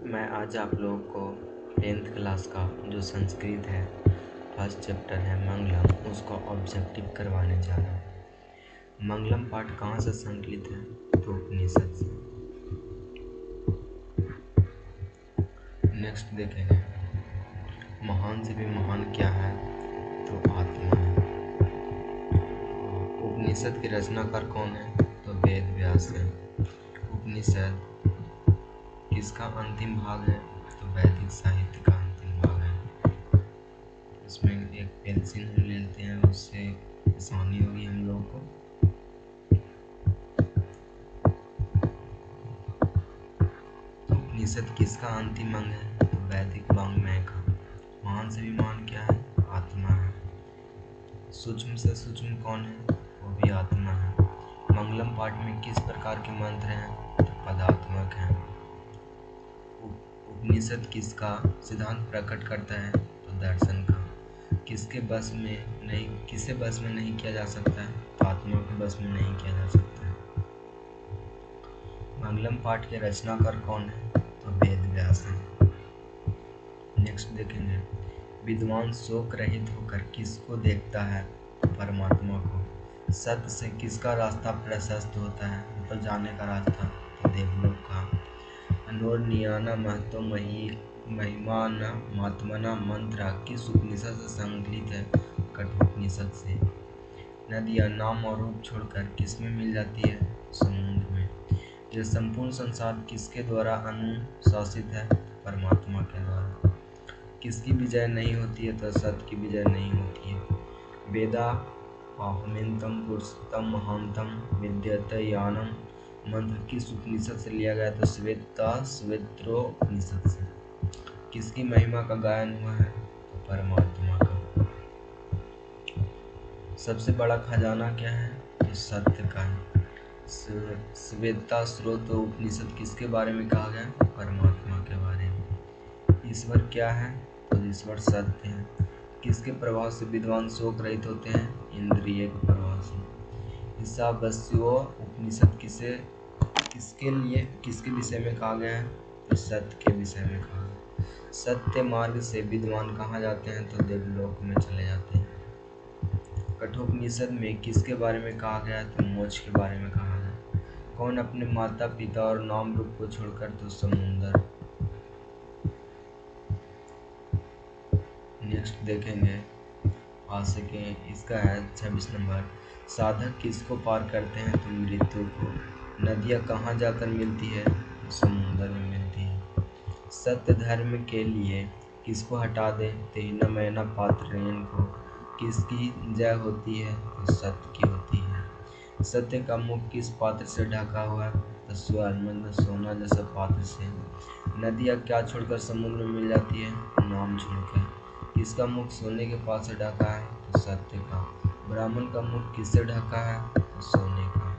मैं आज आप लोगों को 10th क्लास का जो संस्कृत है फर्स्ट चैप्टर है मंगलम, उसका ऑब्जेक्टिव करवाने जा रहा हूँ। मंगलम पाठ कहाँ से संकलित है? तो उपनिषद से। नेक्स्ट देखेंगे, महान से भी महान क्या है? तो आत्मा है। उपनिषद के रचनाकार कौन है? तो वेद व्यास है। उपनिषद किसका अंतिम भाग है? तो वैदिक साहित्य का अंतिम भाग है। इसमें एक पेंसिल हम ले लेते हैं, उससे आसानी होगी हम लोगों को। तो उपनिषद किसका अंतिम अंग है? तो वैदिक वाङ्मय का। महान से भी महान क्या है? आत्मा है। सूक्ष्म से सूक्ष्म कौन है? वो भी आत्मा है। मंगलम पाठ में किस प्रकार के मंत्र हैं? तो पदात्मक हैं। उपनिषद किसका सिद्धांत प्रकट करता है? तो दर्शन का। किसे बस में नहीं किया जा सकता है? तो आत्मा के बस में नहीं किया जा सकता है। मंगलम पाठ के रचनाकार कौन है? तो वेद व्यास है। नेक्स्ट देखेंगे, विद्वान शोक रहित होकर किसको देखता है? तो परमात्मा को। सत्य से किसका रास्ता प्रशस्त होता है? तो जाने का रास्ता तो देवलोक का। अनोर्नियाना महतो महिमाना मात्मना मंत्र किस उपनिषद से संकलित है? कठोपनिषद से। नदियाँ नाम और रूप छोड़कर किसमें मिल जाती है? समुद्र में। यह संपूर्ण संसार किसके द्वारा अनुशासित है? परमात्मा के द्वारा। किसकी विजय नहीं होती है? तो सत्य की विजय नहीं होती है। वेदा अहमितम पुरुषोत्तम महानतम विद्यते यानम मंत्र किस उपनिषद से लिया गया? तो श्वेत्रोपनिषद से। किसकी महिमा का गायन हुआ है? तो परमात्मा का। सबसे बड़ा खजाना क्या है? तो सत्य का है। श्वेताश्वतर उपनिषद किसके बारे में कहा गया? परमात्मा के बारे में। ईश्वर क्या है? तो ईश्वर सत्य है। किसके प्रभाव से विद्वान शोक रहित होते हैं? इंद्रिय के प्रभाव से। ईशावास्यो उपनिषद किसके विषय में कहा गया है? तो सत्य के विषय में कहा गया। सत्य मार्ग से विद्वान कहाँ जाते हैं? तो देवलोक में चले जाते हैं। कठोपनिषद में किसके बारे में कहा गया? तो मोक्ष के बारे में कहा गया। कौन अपने माता पिता और नाम रूप को छोड़कर? तो समुंदर। नेक्स्ट देखेंगे इसका है 26 नंबर, साधक किसको पार करते हैं? तो मृत्यु को। नदियाँ कहाँ जाकर मिलती है? तो समुंदर में मिलती है। सत्य धर्म के लिए किसको हटा दे? तेना मैना पात्रेन को। किसकी जय होती है? तो सत्य की होती है। सत्य का मुख किस पात्र से ढका हुआ है? तो स्वर्ण सोना जैसा पात्र से। नदियाँ क्या छोड़कर समुद्र में मिल जाती है? नाम छोड़कर। किसका मुख सोने के पास से ढका है? तो सत्य का। ब्राह्मण का मुख किससे ढका है? तो सोने का।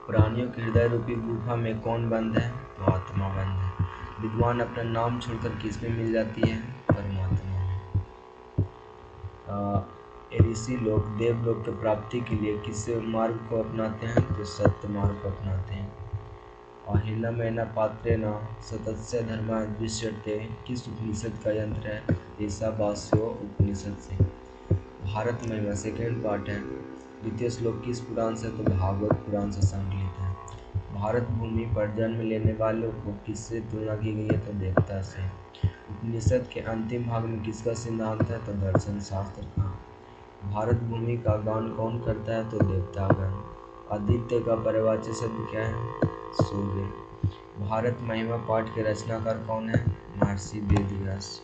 प्राणियों के हृदय रूपी गुफा में कौन बंद है? तो आत्मा बंद है। विद्वान अपना नाम छोड़कर किस में मिल जाती है? परमात्मा में। ऋषि लोग देवलोक की प्राप्ति के लिए किस मार्ग को अपनाते हैं? तो सत्य मार्ग को अपनाते हैं। अहिना मैना पात्रे न सतस्य धर्मा दृश्यते किस उपनिषद का यंत्र है? ईशावास्यो उपनिषद से। भारत महिमा सेकेंड पार्ट है। द्वितीय श्लोक किस पुराण से? तो भागवत पुराण से संकलित है। भारत भूमि पर जन्म लेने वालों को किससे तुलना की गई है? तो देवता से। उपनिषद के अंतिम भाग में किसका सिद्धांत है? तो दर्शन शास्त्र का। भारत भूमि का गान कौन करता है? तो देवतागण। आदित्य का परिवाच्य शब्द क्या है? सूर्य। भारत महिमा पाठ के रचनाकार कौन है? महर्षि वेदव्यास।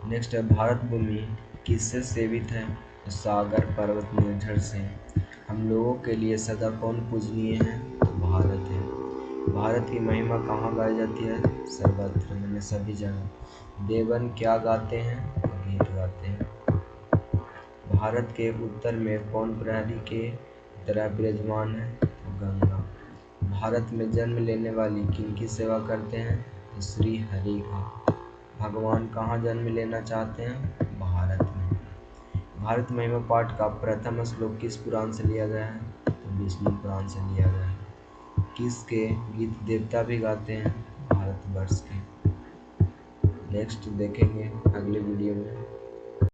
नेक्स्ट है, भारत भूमि किससे सेवित है? तो सागर पर्वत निर्झर से। हम लोगों के लिए सदा कौन पूजनीय है? तो भारत है। भारत की महिमा कहाँ गाई जाती है? सर्वत्र, मैंने सभी जगह। देवन क्या गाते हैं? तो गीत गाते हैं। भारत के उत्तर में कौन प्रहरी के तरह विराजमान है? तो गंगा। भारत में जन्म लेने वाली किनकी सेवा करते हैं? तो श्री हरि का। भगवान कहाँ जन्म लेना चाहते हैं? भारत में। भारत महिमा पाठ का प्रथम श्लोक किस पुराण से लिया गया है? तो विष्णु पुराण से लिया गया है। किसके गीत देवता भी गाते हैं? भारतवर्ष के। नेक्स्ट देखेंगे अगले वीडियो में।